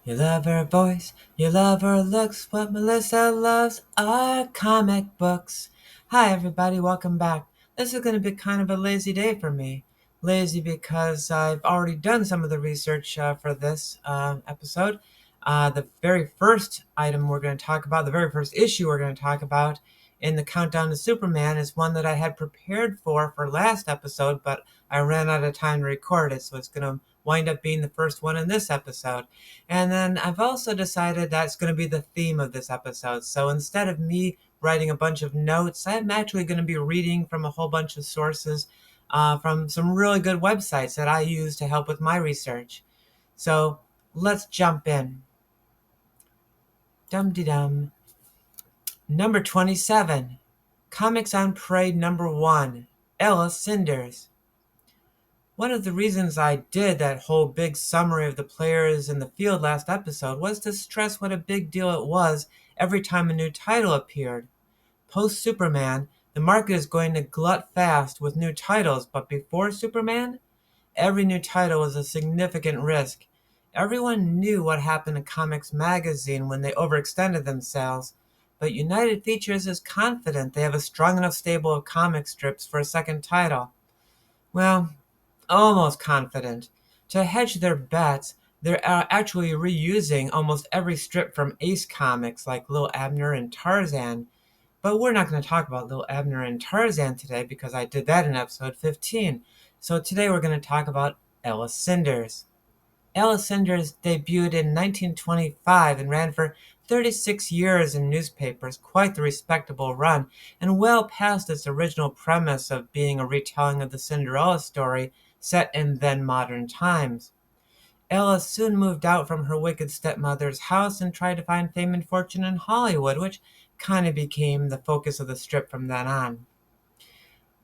You love her voice, you love her looks. What Melissa loves are comic books. Hi, everybody, welcome back. This is going to be kind of a lazy day for me. Lazy because I've already done some of the research for this episode. The very first item we're going to talk about, the very first issue we're going to talk about in the Countdown to Superman is one that I had prepared for last episode, but I ran out of time to record it, so it's going to wind up being the first one in this episode. And then I've also decided that's going to be the theme of this episode. So instead of me writing a bunch of notes, I'm actually going to be reading from a whole bunch of sources from some really good websites that I use to help with my research. So let's jump in. Dum-de-dum. Number 27. Comics on Parade number 1. Ella Cinders. One of the reasons I did that whole big summary of the players in the field last episode was to stress what a big deal it was every time a new title appeared. Post-Superman, the market is going to glut fast with new titles, but before Superman, every new title was a significant risk. Everyone knew what happened to Comics Magazine when they overextended themselves, but United Features is confident they have a strong enough stable of comic strips for a second title. Well, almost confident. To hedge their bets, they're actually reusing almost every strip from Ace Comics, like Lil Abner and Tarzan. But we're not going to talk about Lil Abner and Tarzan today because I did that in episode 15. So today we're going to talk about Ella Cinders. Ella Cinders debuted in 1925 and ran for 36 years in newspapers, quite the respectable run, and well past its original premise of being a retelling of the Cinderella story set in then modern times. Ella soon moved out from her wicked stepmother's house and tried to find fame and fortune in Hollywood, which kind of became the focus of the strip from then on.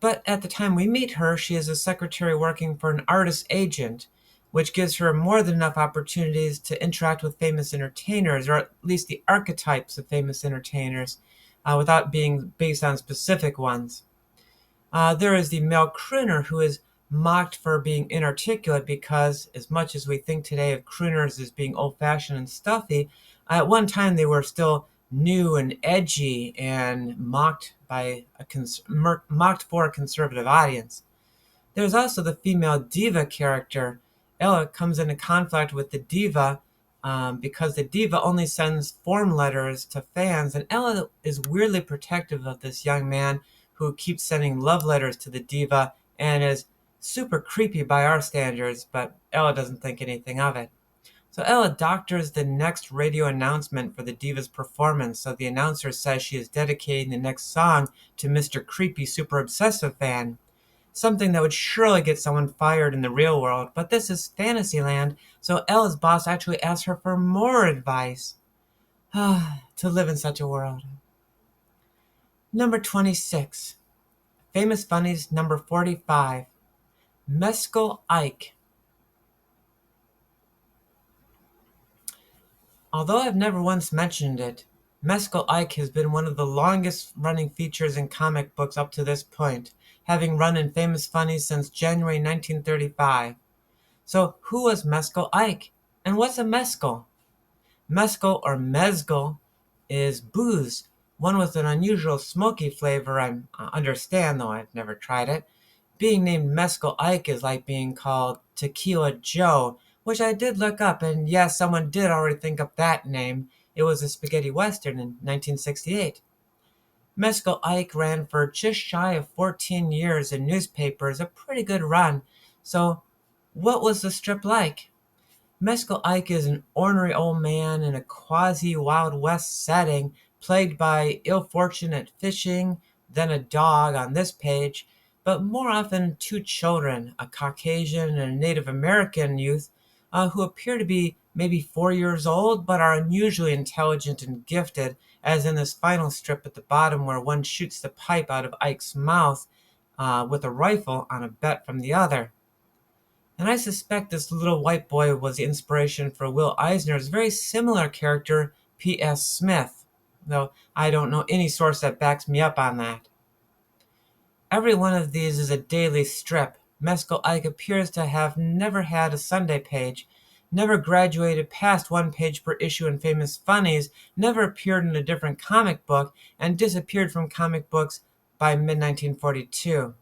But at the time we meet her, she is a secretary working for an artist agent, which gives her more than enough opportunities to interact with famous entertainers, or at least the archetypes of famous entertainers, without being based on specific ones. There is the male crooner who is mocked for being inarticulate because, as much as we think today of crooners as being old fashioned and stuffy, at one time they were still new and edgy and mocked for a conservative audience. There's also the female diva character. Ella comes into conflict with the diva because the diva only sends form letters to fans, and Ella is weirdly protective of this young man who keeps sending love letters to the diva and is super creepy by our standards, but Ella doesn't think anything of it. So Ella doctors the next radio announcement for the diva's performance, so the announcer says she is dedicating the next song to Mr. Creepy Super Obsessive Fan. Something that would surely get someone fired in the real world, but this is Fantasyland, so Ella's boss actually asks her for more advice. To live in such a world. Number 26. Famous Funnies number 45. Mescal Ike. Although I've never once mentioned it, Mescal Ike has been one of the longest running features in comic books up to this point, having run in Famous Funnies since January 1935. So who was Mescal Ike? And what's a mescal? Mescal or mezcal is booze, one with an unusual smoky flavor I understand, though I've never tried it. Being named Mescal Ike is like being called Tequila Joe, which I did look up, and yes, someone did already think up that name. It was a spaghetti western in 1968. Mescal Ike ran for just shy of 14 years in newspapers, a pretty good run. So, what was the strip like? Mescal Ike is an ornery old man in a quasi-Wild West setting, plagued by ill fortune at fishing, then a dog on this page, but more often two children, a Caucasian and a Native American youth, who appear to be maybe 4 years old, but are unusually intelligent and gifted, as in this final strip at the bottom where one shoots the pipe out of Ike's mouth with a rifle on a bet from the other. And I suspect this little white boy was the inspiration for Will Eisner's very similar character, P.S. Smith, though I don't know any source that backs me up on that. Every one of these is a daily strip. Mescal Ike appears to have never had a Sunday page, never graduated past one page per issue in Famous Funnies, never appeared in a different comic book, and disappeared from comic books by mid 1942.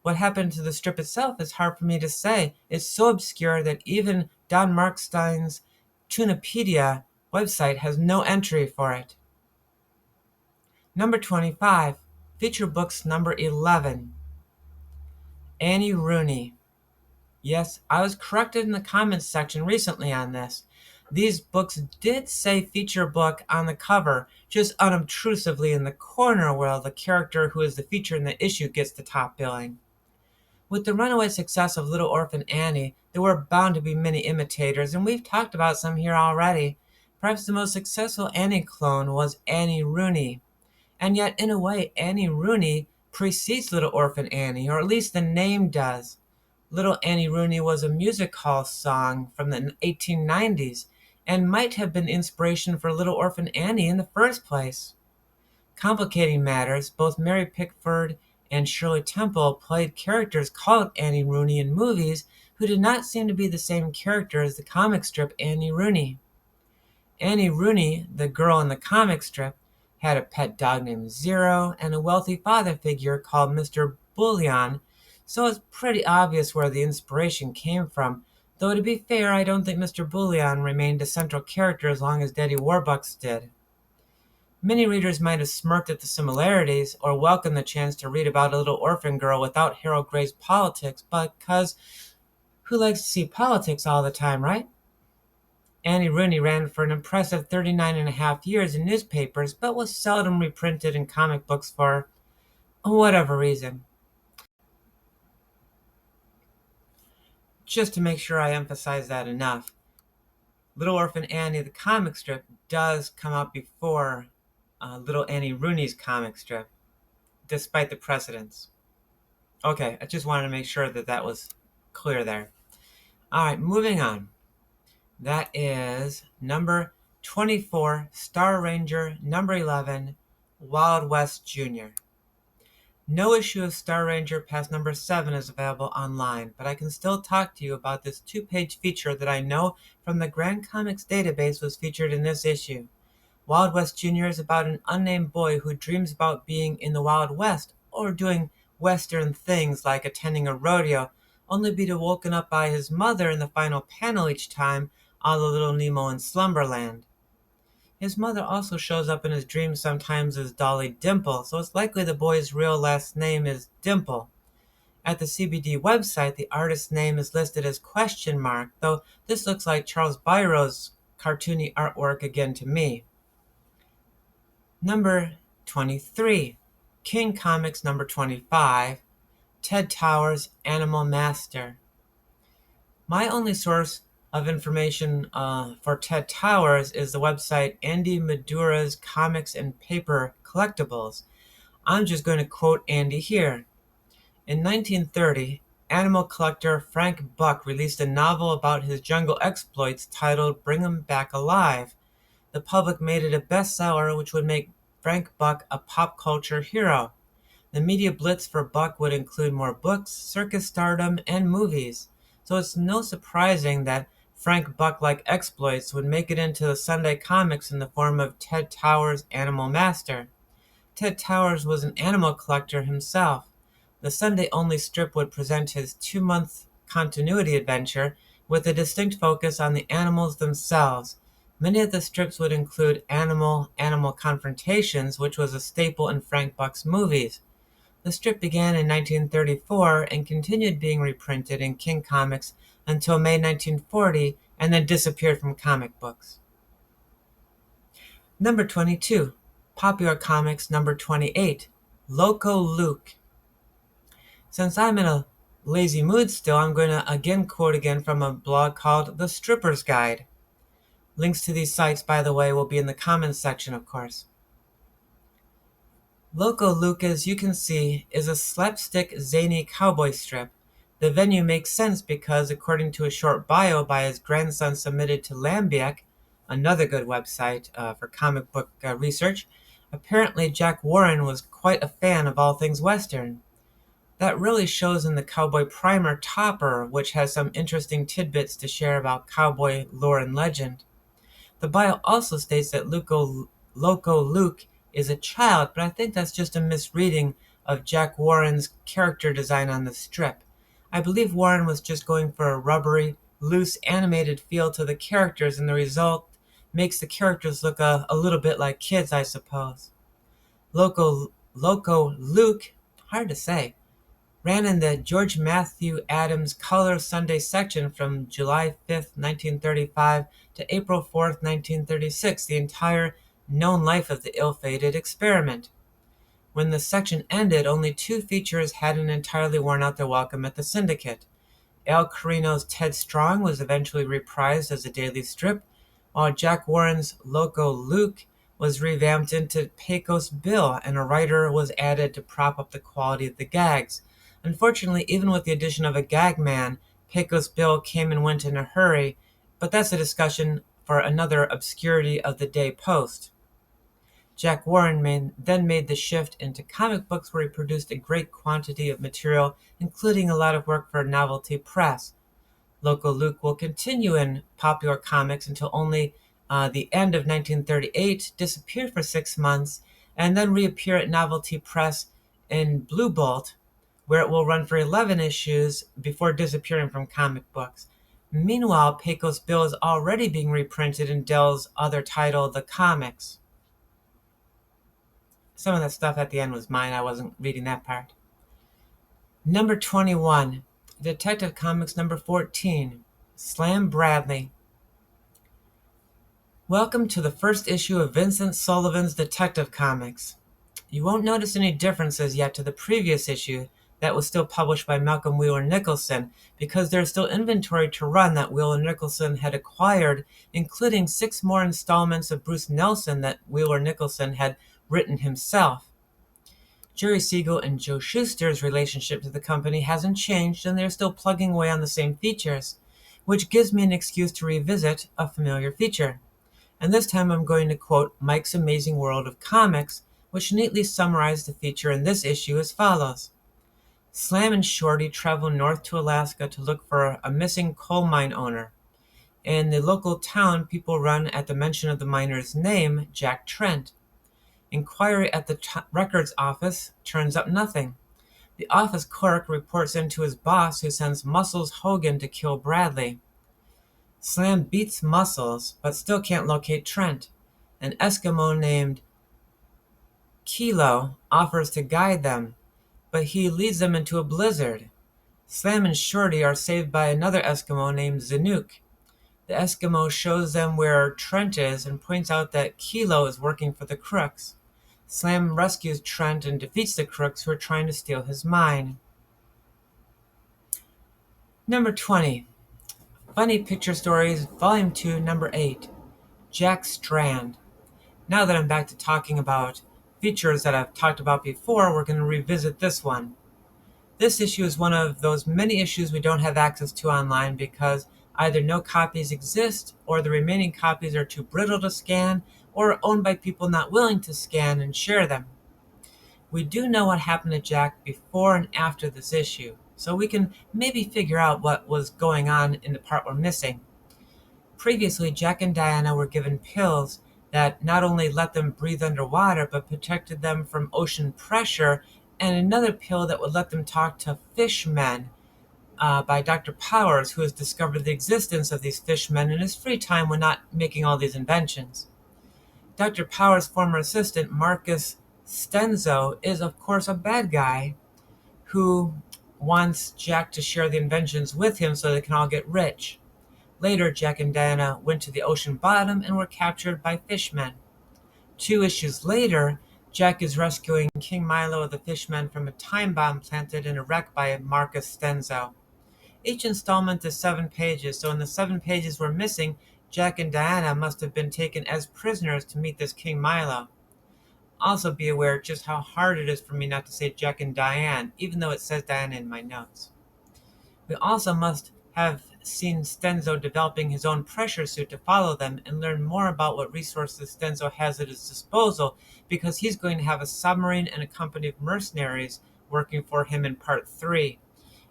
What happened to the strip itself is hard for me to say. It's so obscure that even Don Markstein's Tunipedia website has no entry for it. Number 25, feature books number 11, Annie Rooney. Yes, I was corrected in the comments section recently on this. These books did say feature book on the cover, just unobtrusively in the corner where the character who is the feature in the issue gets the top billing. With the runaway success of Little Orphan Annie, there were bound to be many imitators, and we've talked about some here already. Perhaps the most successful Annie clone was Annie Rooney. And yet, in a way, Annie Rooney precedes Little Orphan Annie, or at least the name does. Little Annie Rooney was a music hall song from the 1890s and might have been inspiration for Little Orphan Annie in the first place. Complicating matters, both Mary Pickford and Shirley Temple played characters called Annie Rooney in movies who did not seem to be the same character as the comic strip Annie Rooney. Annie Rooney, the girl in the comic strip, had a pet dog named Zero and a wealthy father figure called Mr. Bullion, so it's pretty obvious where the inspiration came from, though to be fair, I don't think Mr. Bullion remained a central character as long as Daddy Warbucks did. Many readers might have smirked at the similarities or welcomed the chance to read about a little orphan girl without Harold Gray's politics, because who likes to see politics all the time, right? Annie Rooney ran for an impressive 39 and a half years in newspapers, but was seldom reprinted in comic books for whatever reason. Just to make sure I emphasize that enough, Little Orphan Annie, the comic strip, does come out before Little Annie Rooney's comic strip, despite the precedence. Okay, I just wanted to make sure that that was clear there. All right, moving on. That is number 24, Star Ranger, number 11, Wild West Jr. No issue of Star Ranger past number 7 is available online, but I can still talk to you about this 2-page feature that I know from the Grand Comics database was featured in this issue. Wild West Jr. is about an unnamed boy who dreams about being in the Wild West, or doing Western things like attending a rodeo, only be woken up by his mother in the final panel each time, a la Little Nemo in Slumberland. His mother also shows up in his dreams sometimes as Dolly Dimple, so it's likely the boy's real last name is Dimple. At the CBD website, the artist's name is listed as ? Though this looks like Charles Byro's cartoony artwork again to me. Number 23, King Comics number 25, Ted Towers' Animal Master. My only source of information for Ted Towers is the website Andy Madura's Comics and Paper Collectibles. I'm just going to quote Andy here. In 1930, animal collector Frank Buck released a novel about his jungle exploits titled Bring 'Em Back Alive. The public made it a bestseller, which would make Frank Buck a pop culture hero. The media blitz for Buck would include more books, circus stardom, and movies. So it's no surprising that Frank Buck-like exploits would make it into the Sunday comics in the form of Ted Towers' Animal Master. Ted Towers was an animal collector himself. The Sunday-only strip would present his 2-month continuity adventure with a distinct focus on the animals themselves. Many of the strips would include animal-animal confrontations, which was a staple in Frank Buck's movies. The strip began in 1934 and continued being reprinted in King Comics until May 1940 and then disappeared from comic books. Number 22, Popular Comics number 28, Loco Luke. Since I'm in a lazy mood still, I'm going to again quote again from a blog called The Stripper's Guide. Links to these sites, by the way, will be in the comments section, of course. Loco Luke, as you can see, is a slapstick, zany cowboy strip. The venue makes sense because, according to a short bio by his grandson submitted to Lambiek, another good website for comic book research, apparently Jack Warren was quite a fan of all things Western. That really shows in the Cowboy Primer Topper, which has some interesting tidbits to share about cowboy lore and legend. The bio also states that Loco Luke is a child, but I think that's just a misreading of Jack Warren's character design on the strip. I believe Warren was just going for a rubbery, loose, animated feel to the characters, and the result makes the characters look a little bit like kids, I suppose. Loco Luke, hard to say, ran in the George Matthew Adams Color Sunday section from July 5th, 1935 to April 4th, 1936, the entire known life of the ill-fated experiment. When the section ended, only two features hadn't entirely worn out their welcome at the syndicate. Al Carino's Ted Strong was eventually reprised as a daily strip, while Jack Warren's Loco Luke was revamped into Pecos Bill, and a writer was added to prop up the quality of the gags. Unfortunately, even with the addition of a gag man, Pecos Bill came and went in a hurry, but that's a discussion for another obscurity of the day post. Jack Warren then made the shift into comic books, where he produced a great quantity of material, including a lot of work for Novelty Press. Loco Luke will continue in popular comics until only the end of 1938, disappear for 6 months, and then reappear at Novelty Press in Blue Bolt, where it will run for 11 issues before disappearing from comic books. Meanwhile, Pecos Bill is already being reprinted in Dell's other title, The Comics. Some of that stuff at the end was mine. I wasn't reading that part. Number 21, Detective Comics number 14, Slam Bradley. Welcome to the first issue of Vincent Sullivan's Detective Comics. You won't notice any differences yet to the previous issue that was still published by Malcolm Wheeler Nicholson, because there's still inventory to run that Wheeler Nicholson had acquired, including 6 more installments of Bruce Nelson that Wheeler Nicholson had written himself. Jerry Siegel and Joe Shuster's relationship to the company hasn't changed, and they're still plugging away on the same features, which gives me an excuse to revisit a familiar feature. And this time I'm going to quote Mike's Amazing World of Comics, which neatly summarized the feature in this issue as follows. Slam and Shorty travel north to Alaska to look for a missing coal mine owner. In the local town, people run at the mention of the miner's name, Jack Trent. Inquiry at the records office turns up nothing. The office clerk reports in to his boss, who sends Muscles Hogan to kill Bradley. Slam beats Muscles, but still can't locate Trent. An Eskimo named Kilo offers to guide them, but he leads them into a blizzard. Slam and Shorty are saved by another Eskimo named Zanuck. The Eskimo shows them where Trent is and points out that Kilo is working for the crooks. Slam rescues Trent and defeats the crooks who are trying to steal his mine. Number 20. Funny Picture Stories, Volume 2, Number 8. Jack Strand. Now that I'm back to talking about features that I've talked about before, we're going to revisit this one. This issue is one of those many issues we don't have access to online because either no copies exist, or the remaining copies are too brittle to scan, or are owned by people not willing to scan and share them. We do know what happened to Jack before and after this issue, so we can maybe figure out what was going on in the part we're missing. Previously, Jack and Diana were given pills that not only let them breathe underwater, but protected them from ocean pressure, and another pill that would let them talk to fishmen, by Dr. Powers, who has discovered the existence of these fishmen in his free time when not making all these inventions. Dr. Powers' former assistant, Marcus Stenzo, is of course a bad guy who wants Jack to share the inventions with him so they can all get rich. Later, Jack and Diana went to the ocean bottom and were captured by fishmen. 2 issues later, Jack is rescuing King Milo of the Fishmen from a time bomb planted in a wreck by Marcus Stenzo. Each installment is 7 pages, so in the 7 pages we're missing, Jack and Diana must have been taken as prisoners to meet this King Milo. Also be aware just how hard it is for me not to say Jack and Diane, even though it says Diana in my notes. We also must have seen Stenzo developing his own pressure suit to follow them and learn more about what resources Stenzo has at his disposal, because he's going to have a submarine and a company of mercenaries working for him in part 3.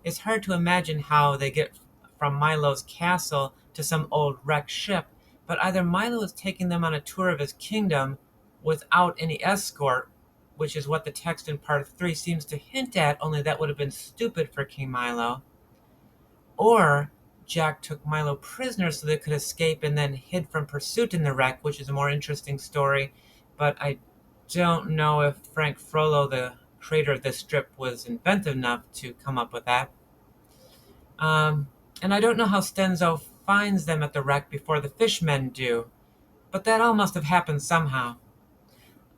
It's hard to imagine how they get from Milo's castle to some old wrecked ship, but either Milo is taking them on a tour of his kingdom without any escort, which is what the text in part 3 seems to hint at, only that would have been stupid for King Milo, or Jack took Milo prisoner so they could escape and then hid from pursuit in the wreck, which is a more interesting story, but I don't know if Frank Frollo, the creator of this strip, was inventive enough to come up with that. Um, and I don't know how Stenzo finds them at the wreck before the fishmen do, but that all must have happened somehow.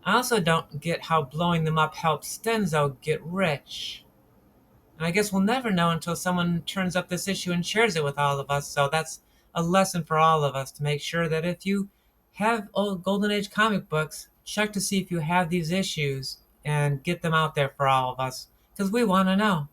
I also don't get how blowing them up helps Stenzo get rich. And I guess we'll never know until someone turns up this issue and shares it with all of us, so that's a lesson for all of us to make sure that if you have old Golden Age comic books, check to see if you have these issues and get them out there for all of us, because we want to know.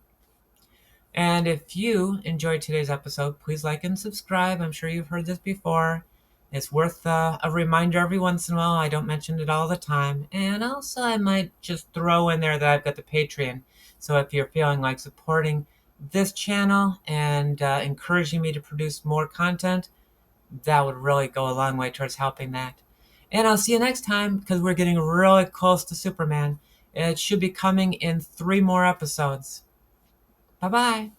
And if you enjoyed today's episode, please like and subscribe. I'm sure you've heard this before. It's worth a reminder every once in a while. I don't mention it all the time. And also, I might just throw in there that I've got the Patreon. So if you're feeling like supporting this channel and encouraging me to produce more content, that would really go a long way towards helping that. And I'll see you next time, because we're getting really close to Superman. It should be coming in 3 more episodes. Bye-bye.